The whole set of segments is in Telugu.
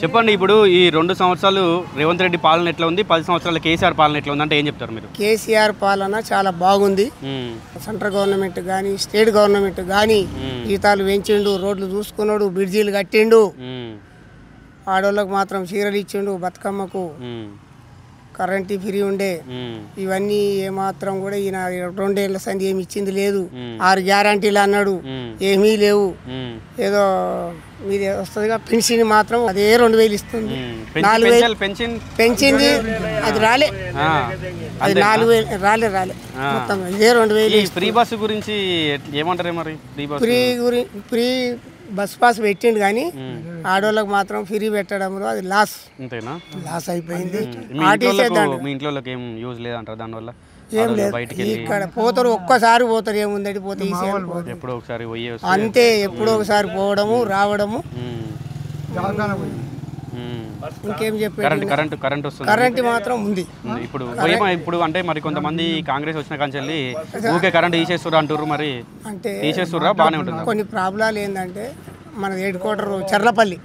చెప్పండి ఇప్పుడు ఈ 2 సంవత్సరాలు రేవంత్ రెడ్డి పాలన ఎట్లా ఉంది, 10 సంవత్సరాల కేసీఆర్ పాలన ఎట్లా ఉంది అంటే ఏం చెప్తారు మీరు? కేసీఆర్ పాలన చాలా బాగుంది. సెంట్రల్ గవర్నమెంట్ కానీ స్టేట్ గవర్నమెంట్ కానీ జీతాలు పెంచిండు, రోడ్లు చూసుకున్నాడు, బ్రిడ్జీలు కట్టిండు, ఆడోళ్ళకు మాత్రం చీరలు ఇచ్చిండు, బతుకమ్మకు కరెంటు ఫ్రీ ఉండే. ఇవన్నీ ఏమాత్రం కూడా ఈయన 2 ఏళ్ల సంది ఏమి ఇచ్చింది లేదు. 6 గ్యారంటీలు అన్నాడు, ఏమీ లేవు. ఏదో మీది వస్తుందిగా పెన్షన్ మాత్రం అదే 2000 ఇస్తుంది. 4000 పెంచింది, అది రాలే, అది 4000 రాలే మొత్తం ఇదే 2000. ఫ్రీ బస్సు గురించి ఏమంటారు మరి? ఫ్రీ బస్ పాస్ పెట్టిండు కానీ ఆడోళ్ళకి మాత్రం ఫ్రీ పెట్టడంలో అది లాస్ అయిపోయింది. మీ ఇంట్లో ఏం యూజ్ లేదంటారు దానివల్ల? ఏం లేదు, ఇక్కడ పోతారు, ఒక్కసారి పోతారు, ఏముందండి పోతే ఎప్పుడో ఒకసారి అంతే. ఎప్పుడో ఒకసారి పోవడము రావడము, ఇంకేం చెప్పారు. కరెంట్ మాత్రం ఉంది ఇప్పుడు అంటే మరి కొంతమంది కాంగ్రెస్ వచ్చిన కాంచెల్లి ఊకే కరెంట్ తీసేస్తుర్రు అంటారు, మరి అంటే తీసేస్తుర్రా? బాగానే ఉంటుంది. కొన్ని ప్రాబ్లాలు ఏంటంటే మన హెడ్ క్వార్టర్ చర్లపల్లి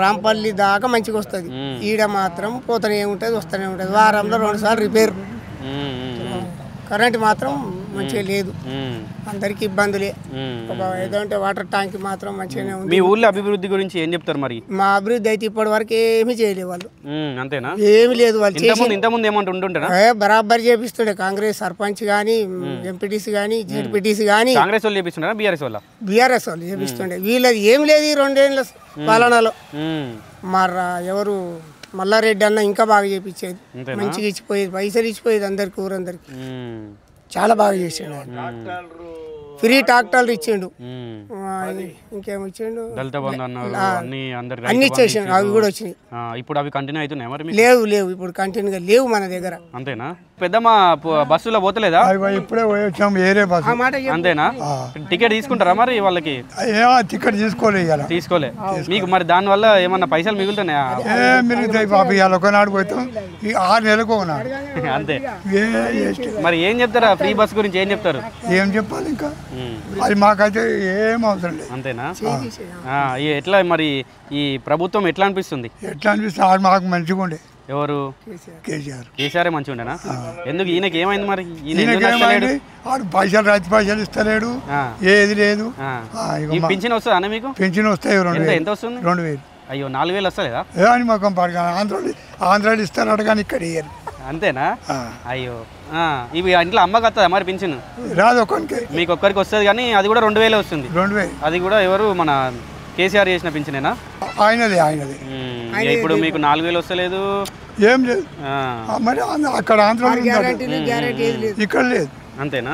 రాంపల్లి దాకా మంచిగా వస్తుంది, ఈడ మాత్రం పోతూనే ఉంటుంది వస్తూనే ఉంటుంది. వారంలో 2 సార్లు రిపేర్. కరెంట్ మాత్రం మంచిగా లేదు, అందరికి ఇబ్బందులే. ఏదంటే వాటర్ ట్యాంక్ మాత్రం మంచిగానే ఉంది. మీ ఊళ్ళో అభివృద్ధి గురించి ఏం చెప్తారు మరి? మా అభివృద్ధి అయితే ఇప్పటి వరకు ఏమీ చేయలేదు వాళ్ళు. అంతేనా? ఏమి లేదు వాళ్ళు. ఇంతకుముందు ఏమంటుంటారా? బరాబర్ చేపిస్తుండే కాంగ్రెస్ సర్పంచ్ గానీ, ఎంపీటీసీ గానీ, జెడ్పీటీసీ గానీ. కాంగ్రెస్ వాళ్ళు చేపిస్తుండే, బీఆర్ఎస్ వాళ్ళు చేపిస్తుండే. వీళ్ళది ఏమి లేదు ఈ 2 ఏళ్ళ పాలనలో. మరి ఎవరు మల్లారెడ్డి అన్న ఇంకా బాగా చేపించేది, మంచిగా ఇచ్చిపోయేది, పైసలు ఇచ్చిపోయేది అందరికి, ఊరందరికి చాలా బాగా చేసాడు. ఫ్రీ ట్రాక్టర్లు ఇచ్చిండు, ఇంకేమి ఇచ్చిండు, అన్ని ఇచ్చేసాడు. అవి కూడా వచ్చినాయి. ఇప్పుడు అవి కంటిన్యూ అవుతున్నాయి మరి? లేవు ఇప్పుడు కంటిన్యూగా లేవు మన దగ్గర. అంతేనా? పెద్దమ్మా బస్సులో పోతలేదా? ఇప్పుడే వచ్చాం వేరే బస్సు. అంతేనా? టికెట్ తీసుకుంటారా మరి వాళ్ళకి? టికెట్ తీసుకోలే. మీకు మరి దాని వల్ల ఏమన్నా పైసలు మిగులుతున్నాయా? మిగులుతాయి బాబు, ఇవాళ ఒకనాడు పోతాం, 6 నెలలకు ఒకనాడు. అంతే. మరి ఏం చెప్తారా ఫ్రీ బస్ గురించి? ఏం చెప్తారు? ఏం చెప్పాలి ఇంకా, అది మాకైతే ఏం అవసరం లేదు. అంతేనా? ఎట్లా మరి ఈ ప్రభుత్వం ఎట్లా అనిపిస్తుంది? మాకు మంచిగా ఉండే. ఎవరు? కేసీఆర్ మంచిగా ఉండేనా? ఎందుకు ఈయనకి ఏమైంది మరి? పైసలు రైతు పైసలు ఇస్తలేడు, ఏది లేదు. పింఛన్ వస్తుందా అన్న మీకు? పింఛన్ వస్తాయి. ఎంత వస్తుంది? 2000. అయ్యో, 4000 వస్తలేదా? అని మాకు ఆంధ్రాలో ఇస్తారట కానీ ఇక్కడ ఇయ్యరు. అంతేనా? అయ్యో, ఇవి ఇంట్లో అమ్మకి వస్తుందా మరి పింఛన్? రాదు, ఒక్కరికి. మీకు ఒక్కరికి వస్తుంది కానీ అది కూడా 2000 వస్తుంది. 2000. అది కూడా ఎవరు? మన కేసీఆర్ చేసిన పింఛనేనా? ఆయనది. ఇప్పుడు మీకు 4000 వస్తలేదు, ఏం లేదు. మరి అక్కడ ఆంధ్రాలో ఇక్కడ లేదు. అంతేనా?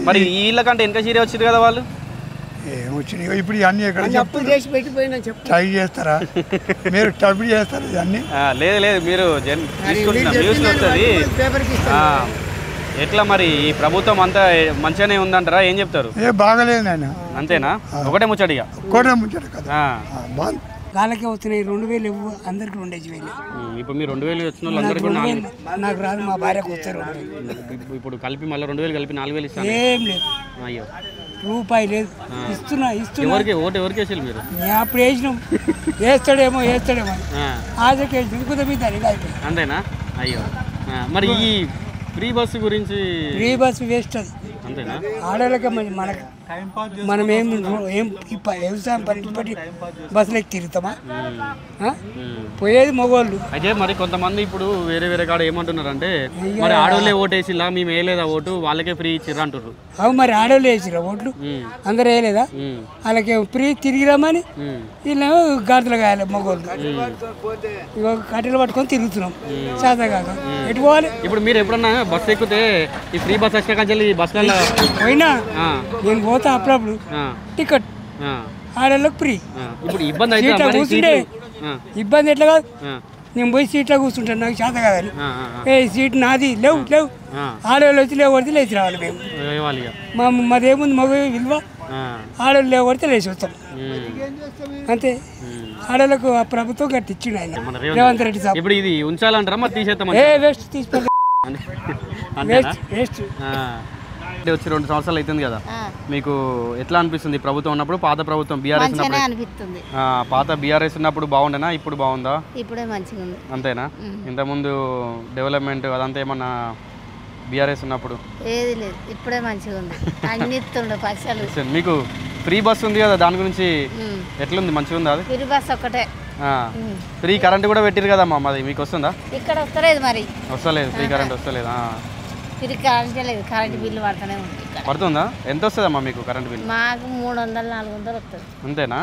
మరి వీళ్ళకంటే వెనక చీరే వచ్చింది కదా వాళ్ళు. ఏమొచ్చినాయి ఇప్పుడు ఇవన్నీ ఎక్కడ ట్రై చేస్తారా మీరు? ట్రై చేస్తారా ఇవన్నీ? లేదు, మీరు న్యూస్లో వస్తుంది. ఎట్లా మరి ఈ ప్రభుత్వం అంతా మంచిగానే ఉందంటారా? ఏం చెప్తారు? బాగాలేదు నాయన. అంతేనా? ఒకటే ముచ్చడిగా? ఒకటే ముచ్చట కదా. వాళ్ళకే వస్తున్నాయి 2000 ఇవ్వు, అందరికి 2000. ఇప్పుడు మీరు 2000 వచ్చిన వాళ్ళందరికీ నాకు రాదు, మా భార్యకు వస్తారు. ఇప్పుడు కలిపి మళ్ళీ 2000 కలిపి 4000 ఇస్తాను. ఏం లేదు, అయ్యో, రూపాయి లేదు. ఇస్తున్నా. ఓటు ఎవరికి వేసారు మీరు? అప్పుడు వేసినాం, వేస్తాడేమో ఆశకి అంతేనా? అయ్యో, మరి ఈ ఫ్రీ బస్సు గురించి? ఫ్రీ బస్సు వేస్ట్ అది. అంతేనా? ఆడోళ్ళకి మనకు మనం ఏం వ్యవసాయం పట్టి బస్సులకి తిరుగుతామా? పోయేది మగవాళ్ళు. అయితే మరి కొంతమంది ఇప్పుడు వేరే కాడ ఏమంటున్నారు అంటే, మరి ఆడోళ్ళే ఓటేసిలా, మేము వేయలేదా ఓటు, వాళ్ళకే ఫ్రీ ఇచ్చిర్రు అంటారు. అవు మరి ఆడోళ్ళు వేసిరా ఓట్లు, అందరు వేయలేదా? వాళ్ళకి ఫ్రీ తిరిగి రమ్మని వీళ్ళేమో గాడిదలు కాయాలి మగవాళ్ళు. ఇక కట్టెలు పట్టుకొని తిరుగుతున్నాం సాదా కాక. ఎటు పోవాలి? ఇప్పుడు మీరు ఎప్పుడన్నా బస్సు ఎక్కితే ఈ ఫ్రీ బస్ వచ్చిన కంచెల్లి బస్సులలో పోయినా నేను పోతా అప్పుడప్పుడు, టికెట్ ఆడోళ్ళకి ఫ్రీ. ఇప్పుడు ఇబ్బంది కూర్చుంటే ఇబ్బంది ఎట్లా కాదు, నేను పోయి సీట్లో కూర్చుంటాను, నాకు చేత కాదని. సీట్ నాది, లేవు ఆడవాళ్ళు వచ్చి లేవడితే లేచి రావాలి. మేము మాదేముంది మగ విలువ, ఆడవాళ్ళు లేవడితే లేచి వస్తాం అంతే. ఆడవాళ్ళకు ఆ ప్రభుత్వం కట్టించిండు ఆయన రేవంత్ రెడ్డి సార్. ఇప్పుడు ఇది ఉంచాలంటారా మరి తీసేద్దాం? వేస్ట్ తీసుకోండి, వేస్ట్. వచ్చి 2 సంవత్సరాలు అవుతుంది కదా, మీకు ఎట్లా అనిపిస్తుంది ప్రభుత్వం ఉన్నప్పుడు? పాత ప్రభుత్వం బీఆర్ఎస్ ఉన్నప్పుడు అనిపిస్తుంది. పాత బీఆర్ఎస్ ఉన్నప్పుడు బాగుండేనా, ఇప్పుడు బాగుందా? ఇప్పుడే మంచిగా ఉంది. అంతేనా? ఇంతకుముందు డెవలప్మెంట్ అదంతా ఏమన్నా బీఆర్ఎస్ ఉన్నప్పుడు? ఏది లేదు, ఇప్పుడే మంచిగా ఉంది. అన్ని ఇస్తుండే పైసలు. మీకు ఫ్రీ బస్ ఉంది కదా, దాని గురించి ఎట్లుంది? మంచిగా ఉందా? అది ఫ్రీ బస్ ఒకటే. ఫ్రీ కరెంట్ కూడా పెట్టిరు కదమ్మా, మాది మీకు వస్తుందా? ఇక్కడ వస్తలేదు మరి. వస్తలేదు, ఫ్రీ కరెంట్ వస్తలేదు. ఫ్రీ కరెంట్ లేదు, కరెంట్ బిల్లు పడుతూనే ఉంది. పడుతుందా? ఎంత వస్తుందమ్మా మీకు కరెంట్ బిల్లు? మాకు 300-400 వస్తుంది. అంతేనా?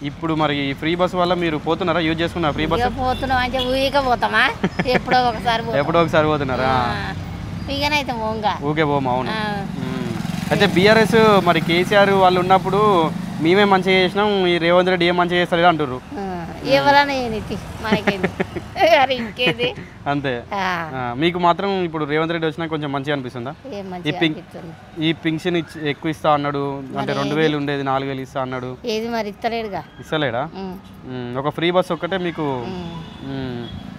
ఇప్పుడు మరి ఈ ఫ్రీ బస్ వల్ల మీరు పోతున్నారా, యూజ్ చేసుకున్నారా ఫ్రీ బస్? పోతున్నాం అంటే ఊరికే పోతామా? ఎప్పుడో ఒకసారి పోతున్నారా? ఇకనైతే ఊకే పోమా? అవును. అయితే బీఆర్ఎస్ మరి కేసీఆర్ వాళ్ళు ఉన్నప్పుడు మేమే మంచిగా చేసినాం, ఈ రేవంత్ రెడ్డి ఏం మంచిగా చేస్తారు అంటారు. ఎవరైనా ఇంకేది అంతే. మీకు మాత్రం ఇప్పుడు రేవంత్ రెడ్డి వచ్చినా కొంచెం మంచిగా అనిపిస్తుందా? ఈ పింఛన్ ఎక్కువ ఇస్తా అన్నాడు, అంటే 2000 ఉండేది 4000 ఇస్తా అన్నాడు. ఏది మరి ఇస్తలేడుగా. ఇస్తలేడా? ఒక ఫ్రీ బస్ ఒక్కటే మీకు